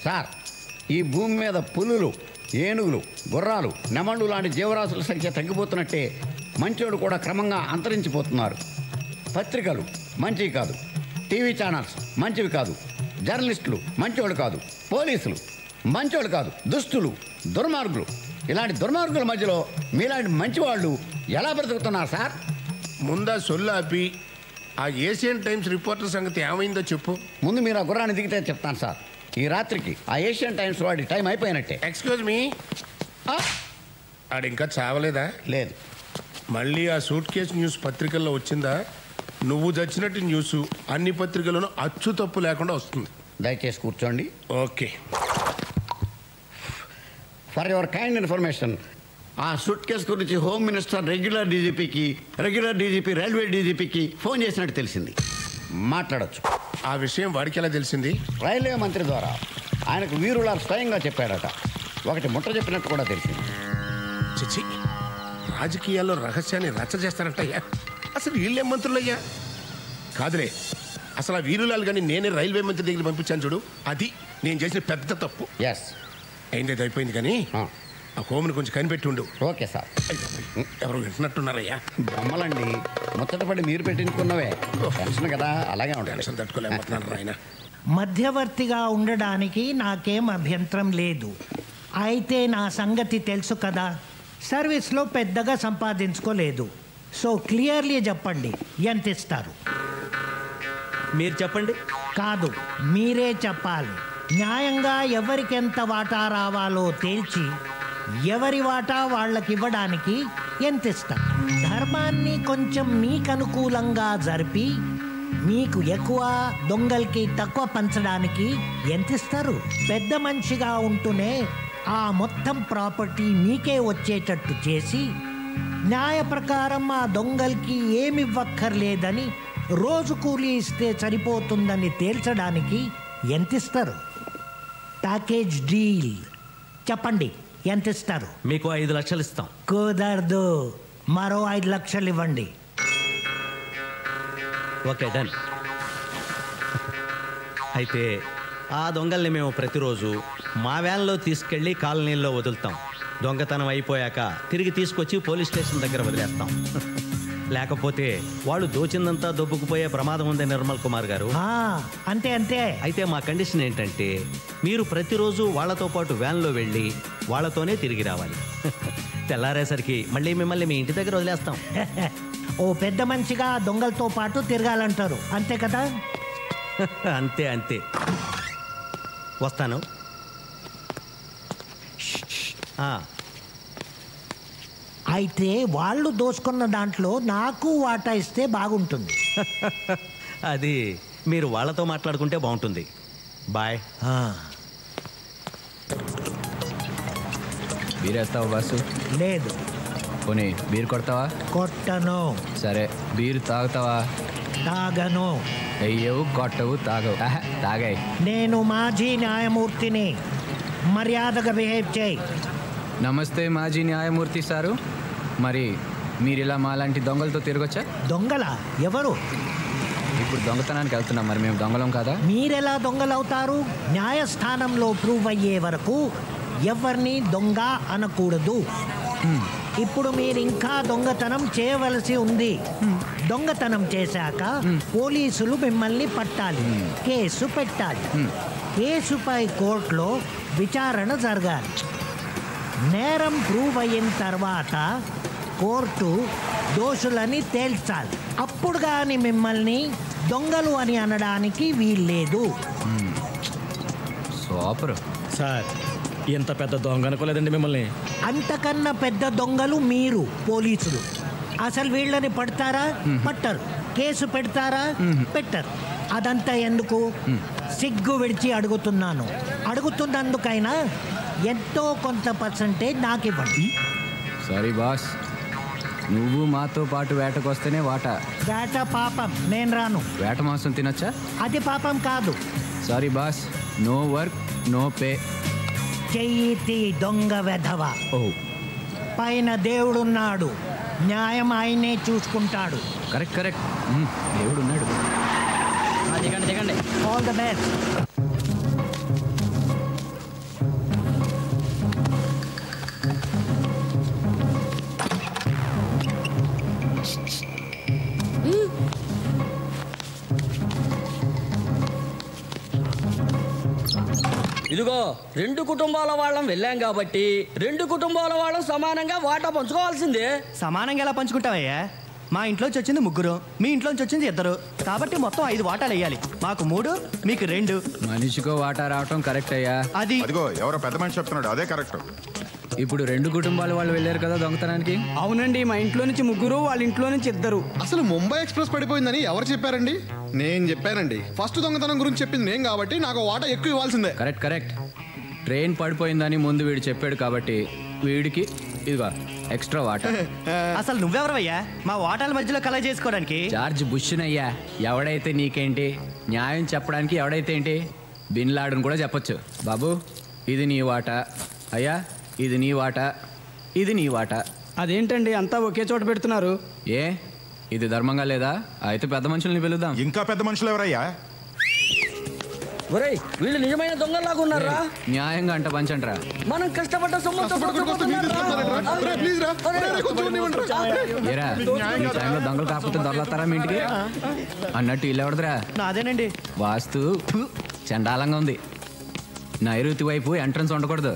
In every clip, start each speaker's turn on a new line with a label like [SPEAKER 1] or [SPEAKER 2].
[SPEAKER 1] Sir, ఈ భూమి మీద పులులు, ఏనుగులు, గుర్రాలు, నెమళ్ళు లాంటి జీవరాశుల సంఖ్య తగ్గిపోతున్నట్టే మంచోడు కూడా క్రమంగా అంతరించిపోతున్నారు. పత్రికలు మంచివి కాదు, టీవీ ఛానల్స్ మంచివి కాదు, జర్నలిస్టులు మంచోళ్ళు కాదు, పోలీసులు మంచోళ్ళు కాదు, దుస్తులు, దుర్మార్గులు. ఇలాంటి దుర్మార్గుల మధ్యలో మీలాంటి మంచివాళ్ళు ఎలా బ్రతుకుతున్నారు సార్?
[SPEAKER 2] ముందా సొల్లాపి ఆ ఏషియన్ టైమ్స్ రిపోర్టర్ సంగతి ఏమైందో చెప్పు.
[SPEAKER 1] ముందు మీరు ఆ గుర్రాన్ని దిగితే చెప్తాను సార్. ఈ రాత్రికి ఆ ఏషియన్ టైమ్స్ వాడి టైం అయిపోయినట్టే.
[SPEAKER 2] ఎక్స్క్యూజ్ మీ, ఆడు ఇంకా చావలేదా?
[SPEAKER 1] లేదు.
[SPEAKER 2] మళ్ళీ ఆ సూట్ కేసు న్యూస్ పత్రికల్లో వచ్చిందా? నువ్వు చచ్చినట్టు న్యూస్ అన్ని పత్రికల్లోనూ అచ్చు తప్పు లేకుండా వస్తుంది.
[SPEAKER 1] దయచేసి కూర్చోండి.
[SPEAKER 2] Okay.
[SPEAKER 1] For your kind information, ఆ సూట్ కేసు గురించి home minister regular DGP railway డీజీపీకి ఫోన్ చేసినట్టు తెలిసింది. మాట్లాడచ్చు.
[SPEAKER 2] ఆ విషయం వాడికి ఎలా తెలిసింది?
[SPEAKER 1] రైల్వే మంత్రి ద్వారా ఆయనకు వీరులాల్ స్వయంగా చెప్పాడట. ఒకటి ముట్ట చెప్పినట్టు కూడా తెలిసింది.
[SPEAKER 2] చిచి, రాజకీయాల్లో రహస్యాన్ని రచ్చ చేస్తారంటయ్యా. అసలు వీళ్ళేం మంత్రులయ్యా? కాదులే, అసలు ఆ వీరులాల్ కానీ నేనే రైల్వే మంత్రి దగ్గర పంపించాను చూడు, అది నేను చేసిన పెద్ద తప్పు.
[SPEAKER 1] ఎస్,
[SPEAKER 2] అయింది అయిపోయింది, కానీ ఆ హోమ్ని కొంచెం కనిపెట్టి ఉండు.
[SPEAKER 1] Okay sir.
[SPEAKER 2] ఎవరు వింటున్నట్టున్నారయ్యా?
[SPEAKER 1] బొమ్మలండి, ముచ్చటపడి మీరు పెట్టించుకున్నవే. టెన్షన్ కదా, అలాగే ఉంటాయి.
[SPEAKER 2] టెన్షన్ తట్టుకోలేకపోతున్నారు ఆయన.
[SPEAKER 3] మధ్యవర్తిగా ఉండడానికి నాకేం అభ్యంతరం లేదు. అయితే నా సంగతి తెలుసు కదా, సర్వీస్లో పెద్దగా సంపాదించుకోలేదు. సో క్లియర్లీ చెప్పండి, ఎంత ఇస్తారు?
[SPEAKER 4] మీరు చెప్పండి.
[SPEAKER 3] కాదు, మీరే చెప్పాలి. న్యాయంగా ఎవరికెంత వాటా రావాలో తేల్చి ఎవరి వాటా వాళ్ళకి ఇవ్వడానికి ఎంత ఇస్తారు? ధర్మాన్ని కొంచెం మీకు అనుకూలంగా జరిపి మీకు ఎక్కువ, దొంగలకి తక్కువ పంచడానికి ఎంత ఇస్తారు? పెద్ద మనిషిగా ఉంటూనే ఆ మొత్తం ప్రాపర్టీ మీకే వచ్చేటట్టు చేసి న్యాయ ప్రకారం ఆ దొంగలకి ఏమివ్వక్కర్లేదని రోజు కూలీ ఇస్తే సరిపోతుందని తేల్చడానికి ఎంత ఇస్తారు? ప్యాకేజ్ డీల్ చెప్పండి, ఎంత ఇస్తారు?
[SPEAKER 4] మీకు 5 లక్షలు ఇస్తాం.
[SPEAKER 3] కుదరదు, మరో 5 లక్షలు ఇవ్వండి.
[SPEAKER 4] Okay, done. అయితే ఆ దొంగల్ని మేము ప్రతిరోజు మా వ్యాన్లో తీసుకెళ్ళి కాలనీల్లో వదులుతాం. దొంగతనం అయిపోయాక తిరిగి తీసుకొచ్చి పోలీస్ స్టేషన్ దగ్గర వదిలేస్తాం. లేకపోతే వాళ్ళు దోచిందంతా దొబ్బుకుపోయే ప్రమాదం ఉంది నిర్మల్ కుమార్ గారు.
[SPEAKER 3] అంతే అంతే.
[SPEAKER 4] అయితే మా కండిషన్ ఏంటంటే మీరు ప్రతిరోజు వాళ్ళతో పాటు వ్యాన్లో వెళ్ళి వాళ్ళతోనే తిరిగి రావాలి. తెల్లారేసరికి మళ్ళీ మిమ్మల్ని మీ ఇంటి దగ్గర వదిలేస్తాం.
[SPEAKER 3] ఓ పెద్ద మనిషిగా దొంగలతో పాటు తిరగాలంటారు, అంతే కదా?
[SPEAKER 4] అంతే అంతే. వస్తాను.
[SPEAKER 3] అయితే వాళ్ళు దోచుకున్న దాంట్లో నాకు వాటా ఇస్తే బాగుంటుంది.
[SPEAKER 4] అది మీరు వాళ్ళతో మాట్లాడుకుంటే బాగుంటుంది. బాయ్.
[SPEAKER 5] బీరేస్తావా బాసు?
[SPEAKER 3] లేదు.
[SPEAKER 5] పోనీ బీరు కొడతావా?
[SPEAKER 3] కొట్టను.
[SPEAKER 5] సరే, బీరు తాగుతావా?
[SPEAKER 3] తాగను.
[SPEAKER 5] అయ్యవు, కొట్టవు, తాగవు. తాగాయి.
[SPEAKER 3] నేను మాజీ న్యాయమూర్తిని, మర్యాదగా బిహేవ్ చేయి.
[SPEAKER 5] నమస్తే మాజీ న్యాయమూర్తి సారు. మరి మీరు ఇలా మాలాంటి దొంగలతో తిరగొచ్చా?
[SPEAKER 3] దొంగలా? ఎవరు?
[SPEAKER 5] ఇప్పుడు దొంగతనానికి వెళ్తున్నాం, మరి మేము దొంగలం కాదా?
[SPEAKER 3] మీరెలా దొంగలవుతారు? న్యాయస్థానంలో ప్రూవ్ అయ్యే వరకు ఎవరిని దొంగ అనకూడదు. ఇప్పుడు మీరు ఇంకా దొంగతనం చేయవలసి ఉంది. దొంగతనం చేశాక పోలీసులు మిమ్మల్ని పట్టాలి, కేసు పెట్టాలి. కేసుపై కోర్టులో విచారణ జరగాలి. నేరం ప్రూవ్ అయిన తర్వాత కోర్టు దోషులని తేల్చాలి. అప్పుడు కానీ మిమ్మల్ని దొంగలు అని అనడానికి వీల్లేదు.
[SPEAKER 5] సూపర్
[SPEAKER 4] సార్, ఎంత పెద్ద దొంగ అనుకోలేదండి మిమ్మల్ని.
[SPEAKER 3] అంతకన్నా పెద్ద దొంగలు మీరు పోలీసులు. అసలు వీళ్ళని పడతారా? పట్టరు. కేసు పెడతారా? పెట్టరు. అదంతా ఎందుకు? సిగ్గు విడిచి అడుగుతున్నాను. అడుగుతున్నందుకైనా ఎంతో కొంత పర్సంటేజ్ నాకు ఇవ్వండి.
[SPEAKER 5] సారీ బాస్, నువ్వు మాతో పాటు వేటకొస్తేనే వాటా.
[SPEAKER 3] వేట పాపం, నేను రాను.
[SPEAKER 5] వేట మాంసం తినొచ్చా?
[SPEAKER 3] అది పాపం కాదు.
[SPEAKER 5] Sorry boss, no work no pay.
[SPEAKER 3] చెయ్యి దొంగ వెధవ.
[SPEAKER 5] ఓ,
[SPEAKER 3] పైన దేవుడున్నాడు, న్యాయం ఆయనే చూసుకుంటాడు.
[SPEAKER 5] కరెక్ట్ కరెక్ట్, దేవుడున్నాడు.
[SPEAKER 4] దిగండి దిగండి.
[SPEAKER 3] All the best.
[SPEAKER 6] ఇదిగో 2 కుటుంబాల వాళ్ళం వెళ్ళాం కాబట్టి 2 కుటుంబాల వాళ్ళం సమానంగా వాటా పంచుకోవాల్సిందే.
[SPEAKER 7] సమానంగా ఎలా పంచుకుంటావయ్యా? మా ఇంట్లోంచి వచ్చింది 3, మీ ఇంట్లోంచి వచ్చింది 2, కాబట్టి మొత్తం 5 వాటాలు వేయాలి. మాకు 3, మీకు 2.
[SPEAKER 5] మనిషికో వాటా రావటం కరెక్ట్ అయ్యా.
[SPEAKER 7] అది
[SPEAKER 8] అదిగో ఎవరో పెద్ద మనిషి చెప్తున్నాడు, అదే కరెక్ట్.
[SPEAKER 5] ఇప్పుడు 2 కుటుంబాల వాళ్ళు వెళ్ళారు కదా దొంగతనానికి.
[SPEAKER 9] అవునండి, మా ఇంట్లో నుంచి 3, వాళ్ళ ఇంట్లో నుంచి 2.
[SPEAKER 10] అసలు ముంబై ఎక్స్ప్రెస్ పడిపోయిందని ఎవరు చెప్పారండి? నేను చెప్పానండి. ఫస్ట్ దొంగతనం గురించి చెప్పింది నేను కాబట్టి నాకు వాటా ఎక్కువ ఇవ్వాల్సిందే.
[SPEAKER 5] కరెక్ట్. ట్రైన్ పడిపోయిందని ముందు వీడు చెప్పాడు కాబట్టి వీడికి ఇదిగో ఎక్స్ట్రా వాటా.
[SPEAKER 7] అసలు నువ్వెవరవయ్యా మా వాటాల మధ్యలో కలగ చేసుకోవడానికి?
[SPEAKER 5] జార్జ్ బుష్నయ్యా. ఎవడైతే నీకేంటి, న్యాయం చెప్పడానికి ఎవడైతే ఏంటి, బిన్ లాడన్ కూడా చెప్పొచ్చు. బాబు ఇది నీ వాటా, అయ్యా ఇది నీ వాటా, ఇది నీ వాటా.
[SPEAKER 9] అదేంటండి అంతా ఒకే చోట పెడుతున్నారు?
[SPEAKER 5] ఏ ఇది ధర్మంగా లేదా? అయితే పెద్ద మనుషుల్ని పిలుద్దాం.
[SPEAKER 8] ఇంకా పెద్ద మనుషులు ఎవరయ్యా?
[SPEAKER 6] ఒరేయ్, వీళ్ళు నిజమైన దొంగలాగా ఉన్నారా?
[SPEAKER 5] న్యాయంగా అంట పంచంట్రా.
[SPEAKER 6] మనం కష్టపడ్డ సొమ్ముతో
[SPEAKER 5] ఏరా ఈ టైంలో దొంగలు కాకపోతే దొరలతారా మీ ఇంటికి అన్నట్టు ఇల్లు ఎవడదురా?
[SPEAKER 7] నాదేనండి.
[SPEAKER 5] వాస్తు చండాలంగా ఉంది. నైరుతి వైపు ఎంట్రన్స్ ఉండకూడదు,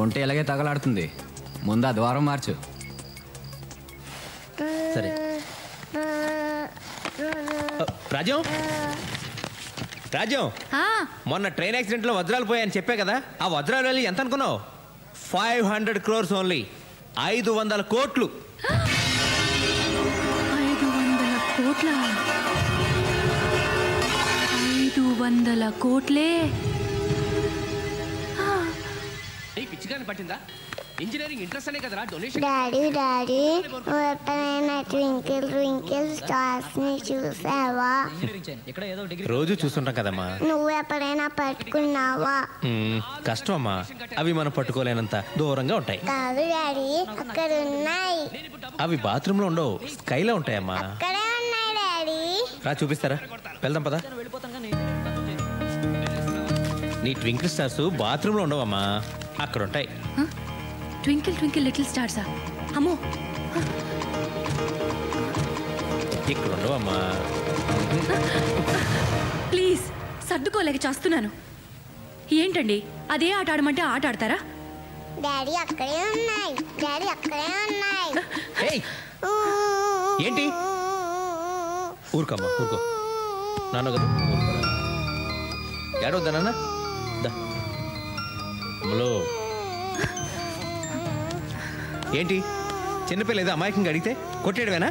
[SPEAKER 5] ఉంటే ఇలాగే తగలాడుతుంది. ముందు ఆ ద్వారం మార్చు.
[SPEAKER 4] సరే రాజ్యం, మొన్న ట్రైన్ యాక్సిడెంట్లో వజ్రాలు పోయాయని చెప్పే కదా, ఆ వజ్రాలు వెళ్ళి ఎంత అనుకున్నావు? 500 crores ఓన్లీ. 500 కోట్లు.
[SPEAKER 11] 500 కోట్ల? 500 కోట్లే?
[SPEAKER 6] పిచ్చిగాని పట్టిందా? ఇంజనీరింగ్ ఇంట్రెస్ట్ అనే కదరా డొనేషన్.
[SPEAKER 12] డాడీ నువ్వు ఎప్పుడైనా ట్వింకిల్ ట్వింకిల్ స్టార్స్ ని చూసావా?
[SPEAKER 4] రోజు చూస్తుంటాం కదమ్మా.
[SPEAKER 12] నువ్వు ఎప్పుడైనా పట్టుకున్నావా?
[SPEAKER 4] కష్టం అమ్మా, అవి మనం పట్టుకోలేనంత దూరంగా ఉంటాయి.
[SPEAKER 12] కాదు డాడీ, అక్కడ ఉన్నాయి.
[SPEAKER 4] అవి బాత్రూంలో ఉండవు, స్కైలో ఉంటాయమ్మా.
[SPEAKER 12] అక్కడే ఉన్నాయి డాడీ.
[SPEAKER 4] రా చూపిస్తారా? వెళ్దాం పదా. నీ ట్వింకిల్ స్టార్స్ బాత్రూంలో ఉండవమ్మా, అక్కడ ఉంటాయి.
[SPEAKER 11] ట్వింకిల్ ట్వింకిల్ లిటిల్ స్టార్సా? అమ్మో,
[SPEAKER 4] ఇక్కడ ఉండవమ్మా.
[SPEAKER 11] ప్లీజ్ సర్దుకోలేక చేస్తున్నాను. ఏంటండి అదే ఆట ఆడమంటే ఆట ఆడతారా?
[SPEAKER 12] డాడీ అక్కడే ఉన్నాయి. డాడీ అక్కడే ఉన్నాయి.
[SPEAKER 4] ఏంటి? ఊరుకోమ్మా, ఊరుకో. నాన్న కదా ఏడవద్దా నాన్న? అమ్మలో ఏంటి చిన్నపిల్ల ఏదో అమాయకంగా అడిగితే కొట్టేయడమేనా?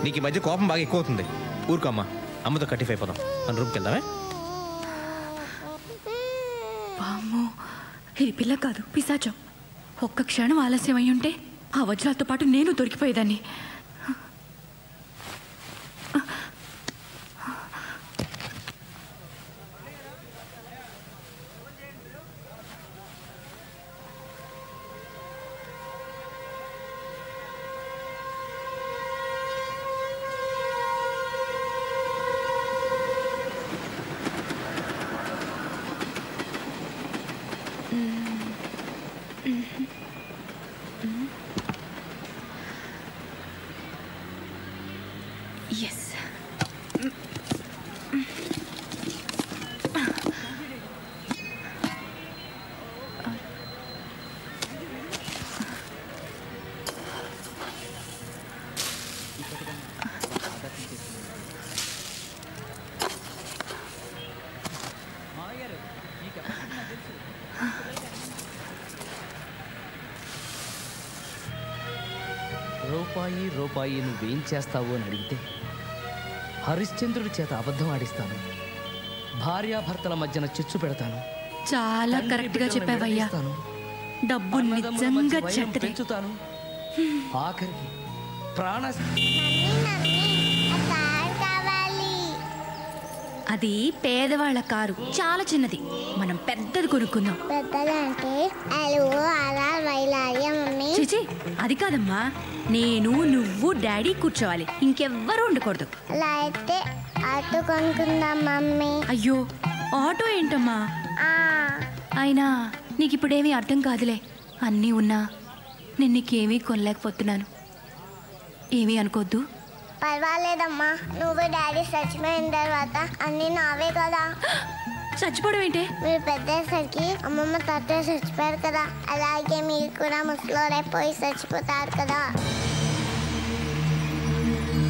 [SPEAKER 4] నీకు ఈ మధ్య కోపం బాగా ఎక్కువ అవుతుంది. ఊరుకోమ్మా, అమ్మతో కట్టిఫ్ అయిపోదాం. మన రూమ్కి వెళ్దామే.
[SPEAKER 11] వామ్మో, ఇది పిల్ల కాదు, పిశాచం. ఒక్క క్షణం ఆలస్యం అయి ఉంటే ఆ వజ్రాలతో పాటు నేను దొరికిపోయేదాన్ని. Yes.
[SPEAKER 6] రూపాయి నువ్వేం చేస్తావు అని అడిగితే హరిశ్చంద్రుడి చేత అబద్ధం ఆడిస్తాను. భార్యాభర్తల మధ్యన చిచ్చు పెడతాను.
[SPEAKER 11] చాలా కరెక్ట్ గా చెప్పావయ్యా. డబ్బు నిజంగా
[SPEAKER 6] పెంచుతాను. ఆఖరికి ప్రాణ.
[SPEAKER 11] అది పేదవాళ్ళ కారు, చాలా చిన్నది. మనం పెద్దది కొనుక్కుందాం.
[SPEAKER 12] పెద్దదంటే
[SPEAKER 11] చిచి, అది కాదమ్మా. నేను, నువ్వు, డాడీ కూర్చోవాలి, ఇంకెవ్వరూ ఉండకూడదు.
[SPEAKER 12] అలా అయితే ఆటో కొనుక్కుందాం మమ్మీ.
[SPEAKER 11] అయ్యో, ఆటో ఏంటమ్మా? అయినా నీకు ఇప్పుడేమీ అర్థం కాదులే. అన్నీ ఉన్నా నేను నీకేమీ కొనలేకపోతున్నాను. ఏమీ అనుకోద్దు.
[SPEAKER 12] పర్వాలేదమ్మా, నువ్వు డాడీ చచ్చిపోయిన తర్వాత అన్నీ నావే కదా.
[SPEAKER 11] చచ్చిపోవడం ఏంటే?
[SPEAKER 12] మీరు పెద్దసరికి అమ్మమ్మ తాతయ్య చచ్చిపోయారు కదా, అలాగే మీరు కూడా ముసలోడైపోయి చచ్చిపోతారు కదా.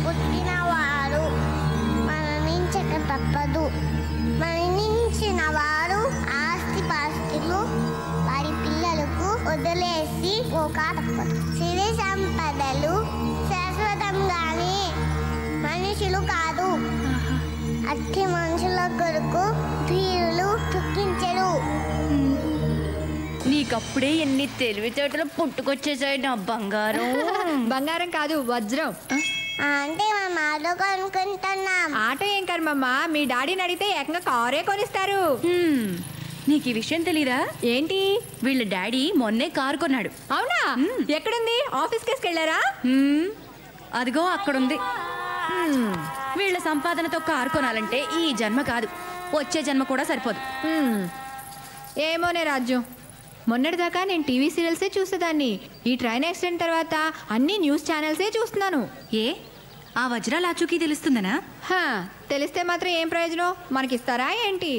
[SPEAKER 12] పుట్టిన వారు మరణించక తప్పదు. మరణించిన వారు ఆస్తిపాస్తులు వారి పిల్లలకు వదిలేసి పోక తప్పదు. సిరి సంపదలు శాశ్వతంగానే, మనుషులు కాదు. అట్టి మనుషుల కొరకు ధీరులు దుఃఖించరు.
[SPEAKER 11] నీకప్పుడే ఎన్ని తెలివితేటలు పుట్టుకొచ్చేసాయి నా బంగారం.
[SPEAKER 13] బంగారం కాదు, వజ్రం.
[SPEAKER 12] అంటే మేము ఆటో కొనుక్కుంటున్నాం.
[SPEAKER 13] ఆటో ఏం కర్మమ్మా, మీ డాడీని అడిగితే ఏకంగా కారే కొనిస్తారు.
[SPEAKER 11] నీకు ఈ విషయం తెలీదా?
[SPEAKER 13] ఏంటి?
[SPEAKER 11] వీళ్ళ డాడీ మొన్నే కారు కొన్నాడు.
[SPEAKER 13] అవునా? ఎక్కడుంది? ఆఫీస్ కేసుకు వెళ్ళారా?
[SPEAKER 11] అదిగో అక్కడుంది. వీళ్ళ సంపాదనతో కారు కొనాలంటే ఈ జన్మ కాదు, వచ్చే జన్మ కూడా సరిపోదు.
[SPEAKER 13] ఏమోనే రాజ్యం, మొన్నటిదాకా నేను టీవీ సీరియల్సే చూసేదాన్ని. ఈ ట్రైన్ యాక్సిడెంట్ తర్వాత అన్ని న్యూస్ ఛానల్సే చూస్తున్నాను.
[SPEAKER 11] ఏ ఆ వజ్రాల ఆచూకీ తెలుస్తుందనా?
[SPEAKER 13] తెలిస్తే మాత్రం ఏం ప్రయోజనం? మనకిస్తారా ఏంటి?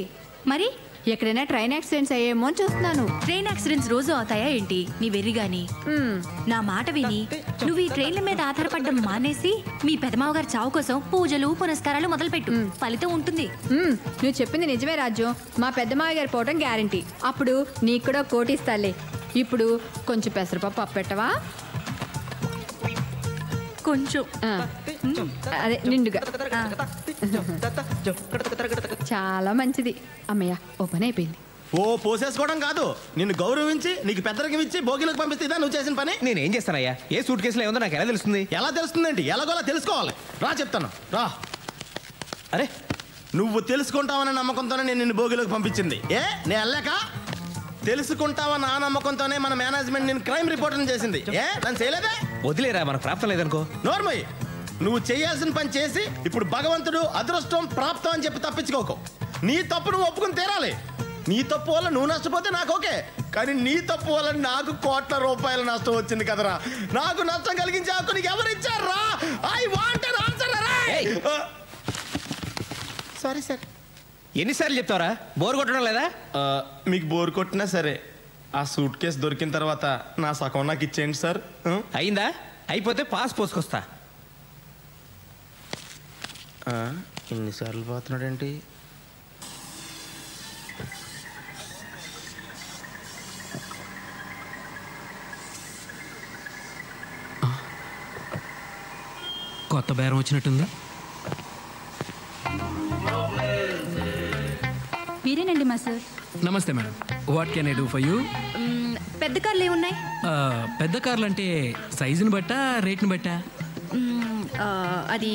[SPEAKER 11] మరి
[SPEAKER 13] ఎక్కడైనా ట్రైన్ యాక్సిడెంట్స్ అయ్యేమో అని చూస్తున్నాను.
[SPEAKER 11] ట్రైన్ యాక్సిడెంట్స్ రోజు అవుతాయా ఏంటి? నీ వెర్రిగాని. నా మాట విని నువ్వు ఈ ట్రైన్ల మీద ఆధారపడడం మానేసి మీ పెదమావగారి చావు కోసం పూజలు పునస్కారాలు మొదలుపెట్టు, ఫలితం ఉంటుంది.
[SPEAKER 13] నువ్వు చెప్పింది నిజమే రాజ్యం. మా పెద్దమావ గారు పోవటం గ్యారంటీ. అప్పుడు నీకు కూడా కోటిస్తాలే. ఇప్పుడు కొంచెం పెసరపప్పు అప్పెట్టవా?
[SPEAKER 11] కొంచెం
[SPEAKER 13] అదే నిండుగా. చాలా మంచిది. అమ్మయ్య, ఓ పని అయిపోయింది.
[SPEAKER 7] ఓ పోసేసుకోవడం కాదు, నిన్ను గౌరవించి నీకు పెద్దరికం ఇచ్చి భోగిలకు పంపిస్తే ఇదా నువ్వు చేసిన పని?
[SPEAKER 14] నేనేం చేస్తానయ్యా? ఏ సూట్ కేసులో ఏముందో నాకు ఎలా తెలుస్తుంది?
[SPEAKER 7] ఎలా తెలుస్తుందేంటి? ఎలాగోలా తెలుసుకోవాలి. రా చెప్తాను, రా. అరే, నువ్వు తెలుసుకుంటావన్న నమ్మకంతోనే నేను నిన్ను భోగిలోకి పంపించింది. నేను వెళ్ళాక తెలుసుకుంటావన్న ఆ నమ్మకంతోనే మన మేనేజ్మెంట్ నేను క్రైమ్ రిపోర్ట్ చేసింది. నన్ను చేయలేదే?
[SPEAKER 14] వదిలేరా, మనకు ప్రాప్తం లేదనుకో.
[SPEAKER 7] నోర్మయ్య, నువ్వు చేయాల్సిన పని చేసి ఇప్పుడు భగవంతుడు అదృష్టం ప్రాప్తం అని చెప్పి తప్పించుకోకు. నీ తప్పు నువ్వు ఒప్పుకుని తీరాలి. నీ తప్పు వల్ల నువ్వు నష్టపోతే నాకు ఓకే, కానీ నీ తప్పు వల్ల నాకు కోట్ల రూపాయల నష్టం వచ్చింది కదరా. నాకు నష్టం కలిగించే హక్కు నీకు ఎవరు ఇచ్చారా? I want an answer. Sorry sir.
[SPEAKER 14] ఎన్నిసార్లు చెప్తావరా? బోర్ కొట్టడం లేదా?
[SPEAKER 7] మీకు బోర్ కొట్టినా సరే ఆ సూట్ కేసు దొరికిన తర్వాత నా సగం నాకు ఇచ్చేయండి సార్.
[SPEAKER 14] అయిందా? అయిపోతే పాస్ పోసుకొస్తా.
[SPEAKER 7] ఎన్నిసార్లు పోతున్నాడేంటి?
[SPEAKER 15] కొత్త బేరం వచ్చినట్టుంది.
[SPEAKER 11] మీరేనండి మా సార్.
[SPEAKER 15] నమస్తే madam, what can I do for you?
[SPEAKER 11] పెద్ద కార్లు ఏమున్నాయి?
[SPEAKER 15] పెద్ద కార్లు అంటే సైజుని బట్టా రేట్ని బట్టా?
[SPEAKER 11] అది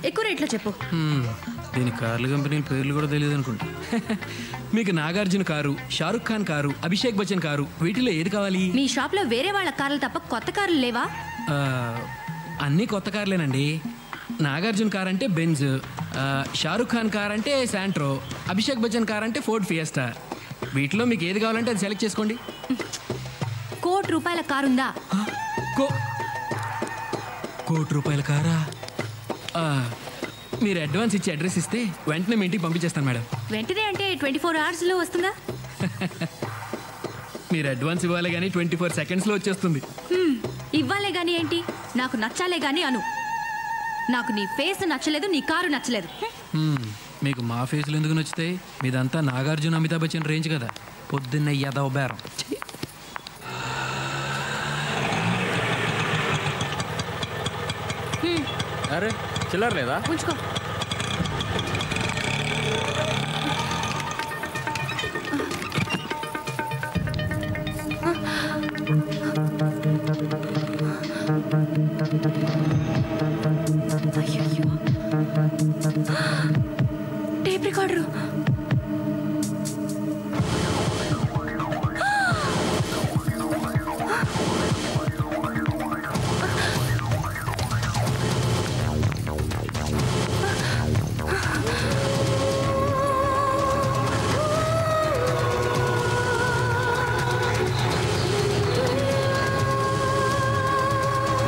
[SPEAKER 11] ఎక్కువ రేట్లో చెప్పు.
[SPEAKER 15] దీని కార్ల కంపెనీల పేర్లు కూడా తెలియదు అనుకుంటా. మీకు Nagarjuna car, Shahrukh Khan car, Abhishek Bachchan car, వీటిలో ఏది కావాలి?
[SPEAKER 11] మీ షాప్లో వేరే వాళ్ళ కార్లు తప్ప కొత్త కార్లు లేవా?
[SPEAKER 15] అన్నీ కొత్త కార్లేనండి. నాగార్జున కార్ అంటే బెంజ్, షారుఖ్ ఖాన్ కార్ అంటే శాంట్రో, అభిషేక్ బచ్చన్ కార్ అంటే ఫోర్డ్ ఫియస్టా. వీటిలో మీకు ఏది కావాలంటే అది సెలెక్ట్ చేసుకోండి.
[SPEAKER 11] ₹1,00,00,000 కారు ఉందా?
[SPEAKER 15] ₹1,00,00,000 కారా? మీరు అడ్వాన్స్ ఇచ్చి అడ్రస్ ఇస్తే వెంటనే మీ ఇంటికి పంపించేస్తాను మేడం.
[SPEAKER 11] వెంటనే అంటే 24 అవర్స్లో వస్తుందా?
[SPEAKER 15] మీరు అడ్వాన్స్ ఇవ్వాలి కానీ 24 సెకండ్స్లో వచ్చేస్తుంది.
[SPEAKER 11] ఇవ్వాలే కానీ ఏంటి, నాకు నచ్చాలే కానీ అను. నాకు నీ ఫేస్ నచ్చలేదు, నీ కారు నచ్చలేదు.
[SPEAKER 15] మీకు మా ఫేస్లు ఎందుకు నచ్చుతాయి? మీదంతా నాగార్జున అమితాబ్ బచ్చన్ రేంజ్ కదా. పొద్దున్న యాదవ్ బేరం.
[SPEAKER 5] అరే చిల్లర లేదా?
[SPEAKER 11] ఉంచుకో.